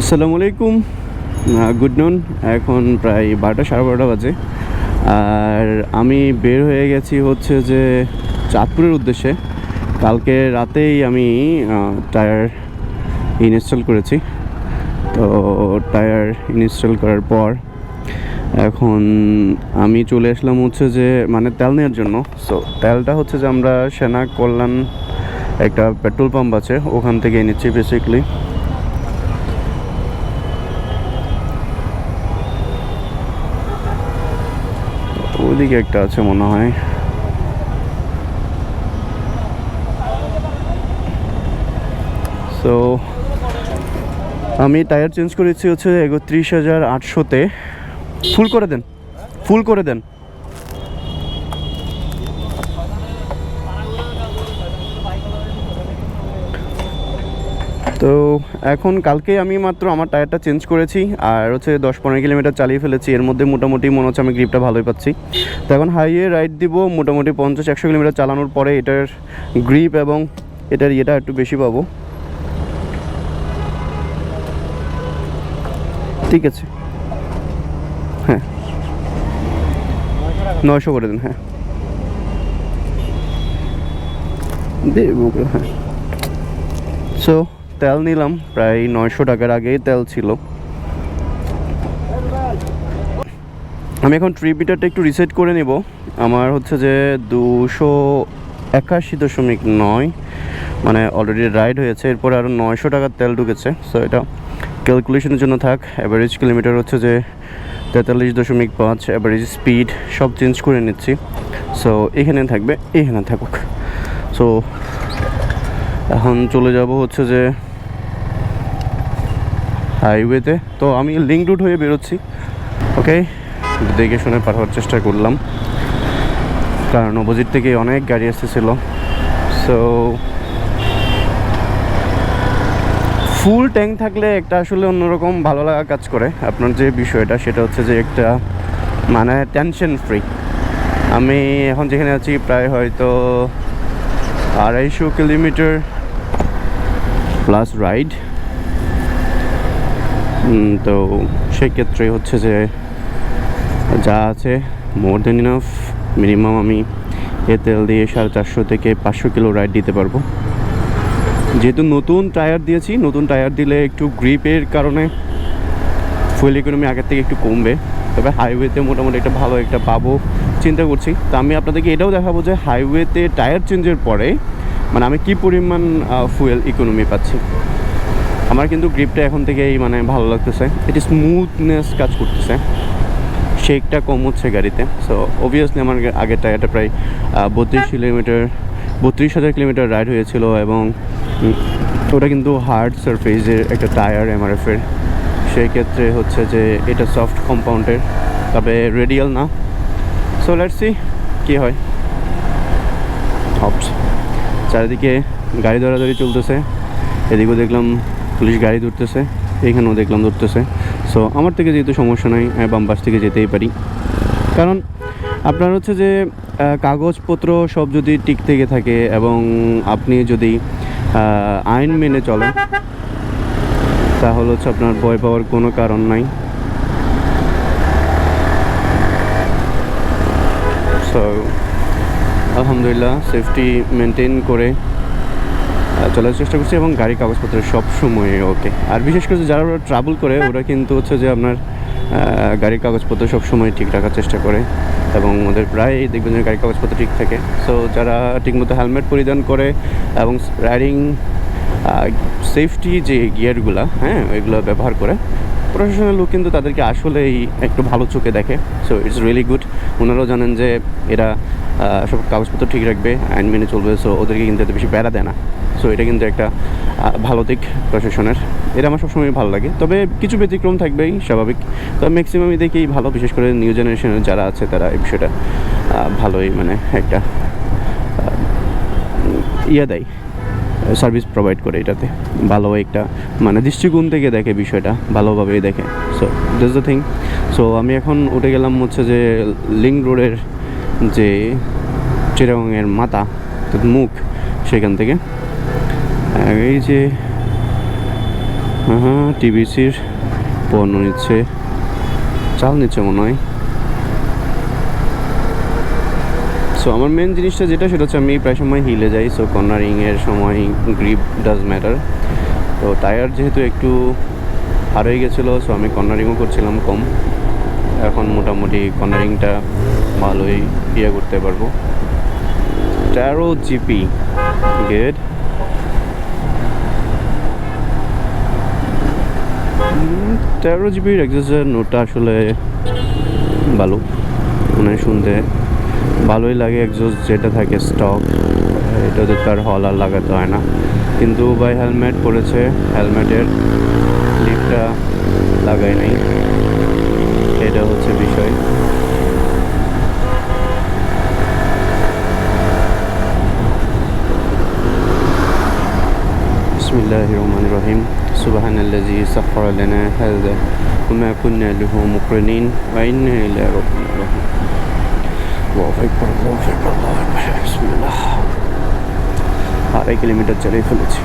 আসসালামু আলাইকুম, গুড নুন। এখন প্রায় 12টা সাড়ে 12টা বাজে, আর আমি বের হয়ে গেছি হচ্ছে যে চাঁদপুরের উদ্দেশ্যে। কালকে রাতেই আমি টায়ার ইনস্টল করেছি। তো টায়ার ইনস্টল করার পর এখন আমি চলে আসলাম হচ্ছে যে তেল নেওয়ার জন্য। সো তেলটা হচ্ছে যে আমরা সেনা কল্যাণ একটা পেট্রোল পাম্প আছে, ওখান থেকে নিচ্ছি বেসিকলি। ওইদিকে একটা আছে মনে হয়। সো আমি টায়ার চেঞ্জ করেছি হচ্ছে 31,800-তে। ফুল করে দেন, ফুল করে দেন। তো এখন কালকে আমি মাত্র আমার টায়ারটা চেঞ্জ করেছি, আর হচ্ছে 10-15 কিলোমিটার চালিয়ে ফেলেছি। এর মধ্যে মোটামুটি মনে হচ্ছে আমি গ্রিপটা ভালোই পাচ্ছি। তো এখন হাইওয়ে রাইড দিব মোটামুটি 50-100 কিলোমিটার চালানোর পরে এটার গ্রিপ এবং এটার ইয়েটা একটু বেশি পাবো। ঠিক আছে, হ্যাঁ 900 করে দেন। হ্যাঁ হ্যাঁ। সো তেল নিলাম প্রায় 900 টাকার, আগেই তেল ছিল। আমি এখন ট্রিপ মিটারটা একটু রিসেট করে নেব। আমার হচ্ছে যে 281.9 অলরেডি রাইড হয়েছে। এরপরে আরও 900 টাকার তেল ঢুকেছে। সো এটা ক্যালকুলেশনের জন্য থাক। অ্যাভারেজ কিলোমিটার হচ্ছে যে 43.5, অ্যাভারেজ স্পিড সব চেঞ্জ করে নিচ্ছি। সো এখানে থাকবে, এখানে থাকুক। সো এখন চলে যাব হচ্ছে যে হাইওয়েতে। তো আমি লিঙ্ক রুট হয়ে বেরোচ্ছি। ওকে, দেখে শুনে পার হওয়ার চেষ্টা করলাম, কারণ অপোজিট থেকে অনেক গাড়ি আসতেছিল। সো ফুল ট্যাঙ্ক থাকলে একটা আসলে অন্যরকম ভালো লাগা কাজ করে। আপনার যে বিষয়টা সেটা হচ্ছে যে একটা টেনশন ফ্রি। আমি এখন যেখানে আছি প্রায় হয়তো 250 কিলোমিটার প্লাস রাইড। তো সেক্ষেত্রে হচ্ছে যে যা আছে মোর দেন ইনাফ। মিনিমাম আমি এ তেল দিয়ে 450 থেকে 500 কিলো রাইড দিতে পারবো। যেহেতু নতুন টায়ার দিয়েছি, নতুন টায়ার দিলে একটু গ্রিপের কারণে ফুয়েল ইকোনমি আগের থেকে একটু কমবে। তবে হাইওয়েতে মোটামুটি একটা ভালো একটা পাবো চিন্তা করছি। তো আমি আপনাদেরকে এটাও দেখাবো যে হাইওয়েতে টায়ার চেঞ্জের পরে আমি কী পরিমাণ ফুয়েল ইকোনমি পাচ্ছি। আমার কিন্তু গ্রিপটা এখন থেকেই ভালো লাগতেছে। এটি স্মুথনেস কাজ করতেছে, শেকটা কম হচ্ছে গাড়িতে। সো অবভিয়াসলি আমার আগের টায়ারটা প্রায় 32,000 কিলোমিটার রাইড হয়েছিল, এবং ওটা কিন্তু হার্ড সারফেসের একটা টায়ার এমআরএফের। সেই ক্ষেত্রে হচ্ছে যে এটা সফট কম্পাউন্ডের, তবে রেডিয়াল না। সো লেটস সি কী হয়। হপস চারিদিকে গাড়ি দৌড়াদৌড়ি চলতেছে। এদিকেও দেখলাম পুলিশ গাড়ি ধরতেছে, এখানেও দেখলাম ধরতেছে। সো আমার থেকে যেহেতু সমস্যা নাই, বাম পাশ থেকে যেতেই পারি। কারণ আপনার হচ্ছে যে কাগজপত্র সব যদি ঠিক থেকে থাকে এবং আপনি যদি আইন মেনে চলেন, তাহলে হচ্ছে আপনার ভয় পাওয়ার কোনো কারণ নাই। সো আলহামদুলিল্লাহ সেফটি মেনটেন করে চলার চেষ্টা করছি, এবং গাড়ির কাগজপত্র সব সময় ওকে। আর বিশেষ করে যারা ট্রাভেল করে ওরা কিন্তু হচ্ছে যে আপনার গাড়ির কাগজপত্র সব সময় ঠিক রাখার চেষ্টা করে, এবং ওদের প্রায় দেখবেন যে গাড়ির কাগজপত্র ঠিক থাকে। সো যারা ঠিকমতো হেলমেট পরিধান করে এবং রাইডিং সেফটি যে গিয়ারগুলো ওইগুলো ব্যবহার করে, প্রশাসনের লোক কিন্তু তাদেরকে আসলেই একটু ভালো চোখে দেখে। So it's really good. ওনারাও জানেন যে এরা সব কাগজপত্র ঠিক রাখবে, আইন মেনে চলবে। সো ওদেরকে কিন্তু এত বেশি প্যারা দেয় না। সো এটা কিন্তু একটা ভালো দিক প্রশাসনের। এটা আমার সবসময় ভালো লাগে। তবে কিছু ব্যতিক্রম থাকবেই, স্বাভাবিক। তবে ম্যাক্সিমামই দেখি ভালো, বিশেষ করে নিউ জেনারেশনের যারা আছে তারা এই বিষয়টা ভালোই একটা দেয়, সার্ভিস প্রোভাইড করে। এটাতে ভালো একটা দৃষ্টিকোণ থেকে দেখে, বিষয়টা ভালোভাবেই দেখে। So that's the thing. So আমি এখন উঠে গেলাম হচ্ছে যে লিঙ্ক রোডের যে চিটাগংয়ের মাথা মুখ, সেখান থেকে এই যে হ্যাঁ, টিভিসির পণ্য নিচ্ছে, চাল নিচ্ছে মনে হয়। সো আমার মেন জিনিসটা যেটা সেটা হচ্ছে আমি প্রায় সময় হিলে যাই, সো কর্নারিংয়ের সময় গ্রিপ ডাজ ম্যাটার। তো টায়ার যেহেতু একটু হারিয়ে গেছিলো, সো আমি কর্নারিংও করছিলাম কম। এখন মোটামুটি কর্নারিংটা ভালোই করতে পারবো। টায়ারও জিপি গেট, টায়ারও জিপির এক্সেসের নোটটা আসলে ভালো, মানে শুনতে ভালোই লাগে। এক্সস্ট যেটা থাকে স্টক, এটাতে তার হল আর লাগাতে হয় না। কিন্তু ভাই হেলমেট পরেছে, হেলমেটের লিডটা লাগাই নাই, এটা হচ্ছে বিষয়। বিসমিল্লাহির রহমানির রহিম। সুবহানাল্লাযী সাখখারা লানা হাযা ওয়া মা কুন্না লাহু মুকরিনিন ওয়া ইন্না ইলা রাব্বিনা লাকাদিরুন। আল্লাহু আকবার, আল্লাহু আকবার, আল্লাহু আকবার। বিসমিল্লাহ। 2.5 কিলোমিটার চালিয়ে ফেলেছি।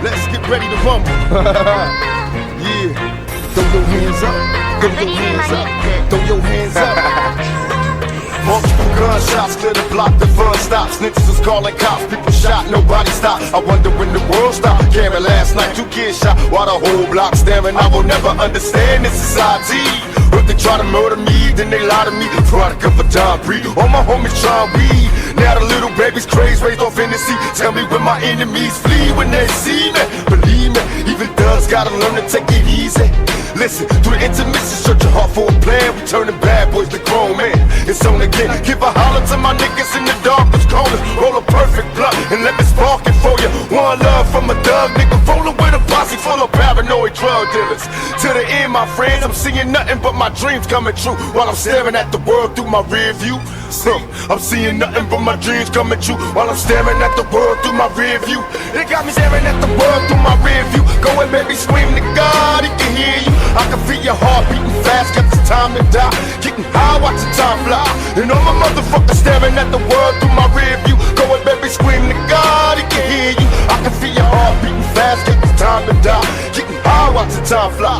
Let's get ready to rumble. Yeah. Throw your hands up. Throw your hands up. Throw your hands up. Multiple gunshots clear the block, the fun stops. Snitches was calling cops, people shot, nobody stopped. I wonder when the world stopped. Cameron last night, 2 kids shot while the whole block staring. I will never understand this society. If they try to murder me, then they lie to me. Product of a John Breed. All my homies trying weed. Now the little baby's crazy, raised off Hennessy. Tell me when my enemies flee when they see me. Believe me, even thugs gotta learn to take it easy. Listen, through the intermission, search your heart for a plan. We turning bad boys to grown men. It's on again. Give a holler to my niggas in the darkest corners. Roll a perfect blunt and let me spark it for you. One love from a thug nigga, rolling with a posse full of paranoid drug dealers. To the end, my friends, I'm seeing nothing but my dreams coming true while I'm staring at the world through my rear view. I'm seeing nothing but my dreams coming true while I'm staring at the world through my rear view. They got me staring at the world through my rear view. Go and baby, scream to God, he can hear you. I can feel your heart beating fast, got the time to die. Getting high, watch the time fly. And all my motherfuckers staring at the world through my rear view. Go and baby, scream to God, he can hear you. I can feel your heart beating fast, got the time to die. Getting high, watch the time fly.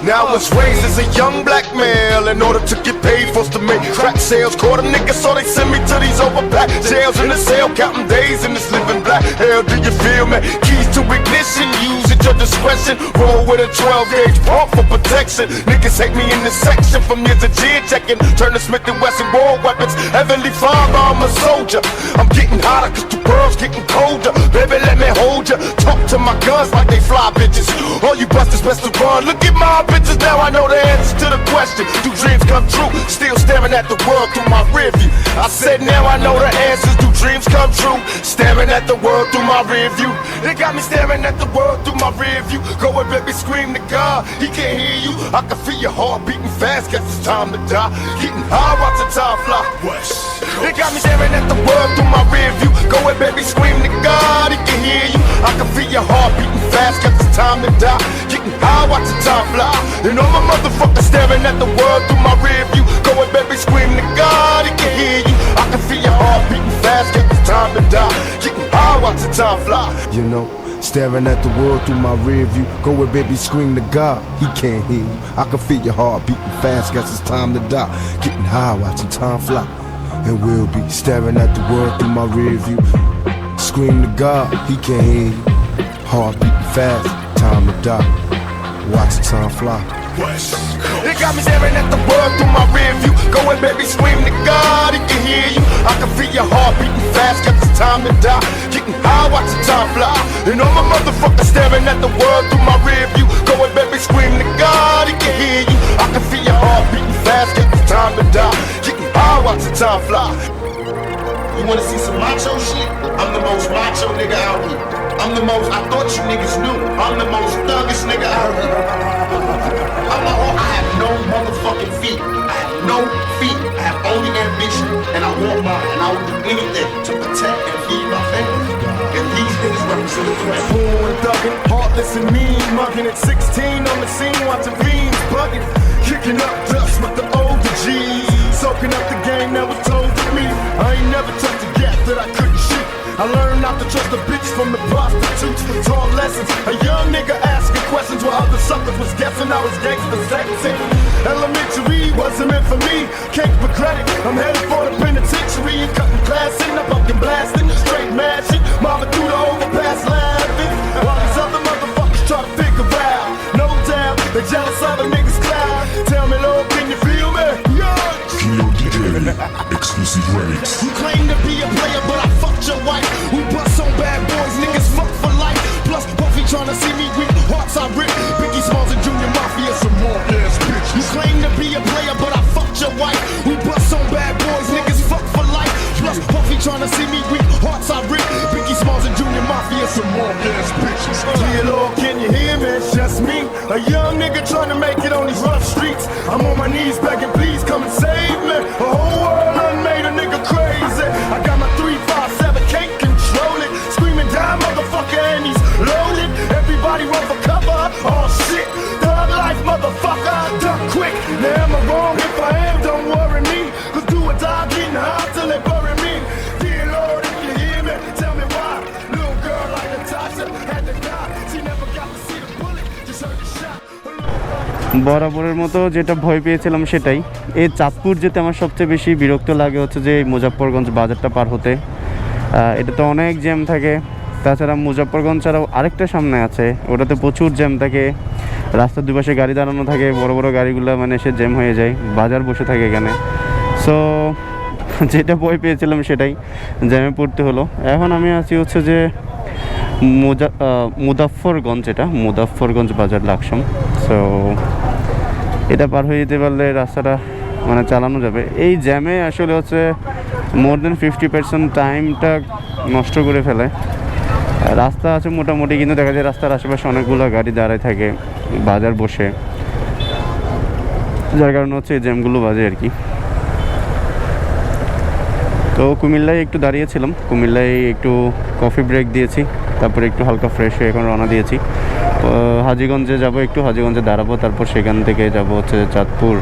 Now I was raised as a young black male in order to get paid, forced to make crack sales. Caught a nigga, so they send me to these overpacked jails in the cell, counting days in this living black hell. Do you feel me? Keys to ignition, use at your discretion. Roll with a 12-gauge pump for protection. Niggas hate me in this section from years of gin checking. Turn to Smith and Wesson war weapons. Heavenly Father, I'm a soldier. I'm getting hotter cause the world's getting colder. Baby, let me hold ya. Talk to my guns like they fly bitches. All you busters best to run. Look at my bitches, now I know the answer to the question. Do dreams come true? Still staring at the world through my rear view. I said now I know the answers. Do dreams come true? Staring at the world through my rear view. They got me staring at the world through my rear view. Go and baby, scream to God, he can't hear you. I can feel your heart beating fast, guess it's time to die. Getting high, watch the time fly. They got me staring at the world through my rear view. Go and baby, scream to God, he can hear you. I can feel your heart beating fast, guess it's time to die. Getting high, watch the time fly. And all my motherfuckers staring at the world through my rear view. Go and baby, scream to God, he can hear you. I can feel your heart beating fast, guess it's time to die. Getting high, watch the time fly. You know, staring at the world through my rear view. Go and baby, scream to God, he can't hear you. I can feel your heart beating fast, guess it's time to die. Getting high, watching time fly. And we'll be staring at the world through my rear view. Scream to God, he can't hear you. Heart beating fast, time to die. Watch the time fly. They got me staring at the world through my rear view. Go and baby, scream to God, he can hear you. I can feel your heart beating fast, guess it's time to die. Getting high, watch the time fly. And all my motherfuckers staring at the world through my rear view. Go and baby, scream to God, he can hear you. I can feel your heart beating fast, guess it's time to die. Getting high, watch the time fly. You wanna see some macho shit? I'm the most macho nigga out here. I'm the most, I thought you niggas knew. I'm the most thuggish nigga out here. I have no motherfucking feet. I have no feet. I have only ambition. And I want mine. And I will do anything to protect and feed my family. And these niggas represent Born thuggin', heartless and mean, mugging at 16 on the scene, watching fiends bugging, kicking up dust with the older G's, soaking up the game that was told to me. I ain't never touched a gap that I couldn't shoot. I learned not to trust a bitch from the prostitutes. Taught lessons, a young nigga asking questions while other suckers was guessing I was gangster sexy. Elementary wasn't meant for me, cake for credit. I'm headed for the penitentiary and cutting class in the fucking blasting, straight mashing, mobbing through the overpass laughing. While these other motherfuckers try to figure out, no doubt, they jealous of a nigga's cloud. Tell me, Lord, can you feel me? Exclusive rights. You claim to be a player, but I fucked your wife. We bust on bad boys, niggas fuck for life. Plus, Puffy tryna see me weak, hearts I rip. Biggie Smalls and Junior Mafia, some more ass bitches. You claim to be a player, but I fucked your wife. We bust on bad boys, niggas fuck for life. Plus, Puffy tryna see me weak, hearts I rip. Biggie Smalls and Junior Mafia, some more ass bitches. Dear Lord, can you hear me? It's just me, a young nigga trying to make it on these rough streets. I'm on my knees begging, please come and save me. A whole world done made a nigga crazy. I got my 357, can't control it. Screaming down, motherfucker, and he's loaded. Everybody run for cover. Oh shit, thug life, motherfucker. Duck quick. Now am I wrong? If I am, don't worry me. Cause do or die, getting high till they bury me. Dear Lord, if you hear me, tell me why. Little girl like Natasha had to die. She never got to see the bullet, just heard the shot. বরাবরের মতো যেটা ভয় পেয়েছিলাম সেটাই। এই চাঁদপুর যেতে আমার সবচেয়ে বেশি বিরক্ত লাগে হচ্ছে যে এই মুজাফফরগঞ্জ বাজারটা পার হতে। এটা তো অনেক জ্যাম থাকে। তাছাড়া মুজাফফরগঞ্জ ছাড়াও আরেকটা সামনে আছে, ওটাতে প্রচুর জ্যাম থাকে। রাস্তার দুপাশে গাড়ি দাঁড়ানো থাকে, বড় বড় গাড়িগুলো মানে এসে জ্যাম হয়ে যায়, বাজার বসে থাকে এখানে। সো যেটা ভয় পেয়েছিলাম সেটাই, জ্যামে পড়তে হলো। এখন আমি আছি হচ্ছে যে মুজাফফরগঞ্জ, এটা মুজাফফরগঞ্জ বাজার লাকসাম। সো এটা পার হয়ে যেতে পারলে রাস্তাটা মানে চালানো যাবে। এই জ্যামে আসলে হচ্ছে মোর দেন 50% টাইমটা নষ্ট করে ফেলে। রাস্তা আছে মোটামুটি, কিন্তু দেখা যায় রাস্তার আশেপাশে অনেকগুলো গাড়ি দাঁড়ায় থাকে, বাজার বসে, যার কারণে হচ্ছে এই জ্যামগুলো বাজে আর কি। তো কুমিল্লায় একটু দাঁড়িয়েছিলাম, কুমিল্লায় একটু কফি ব্রেক দিয়েছি, তারপরে একটু হালকা ফ্রেশ হয়ে এখন রওনা দিয়েছি। হাজীগঞ্জে যাব, একটু হাজীগঞ্জে দাঁড়াবো, তারপর সেখান থেকে যাব হচ্ছে চাঁদপুর।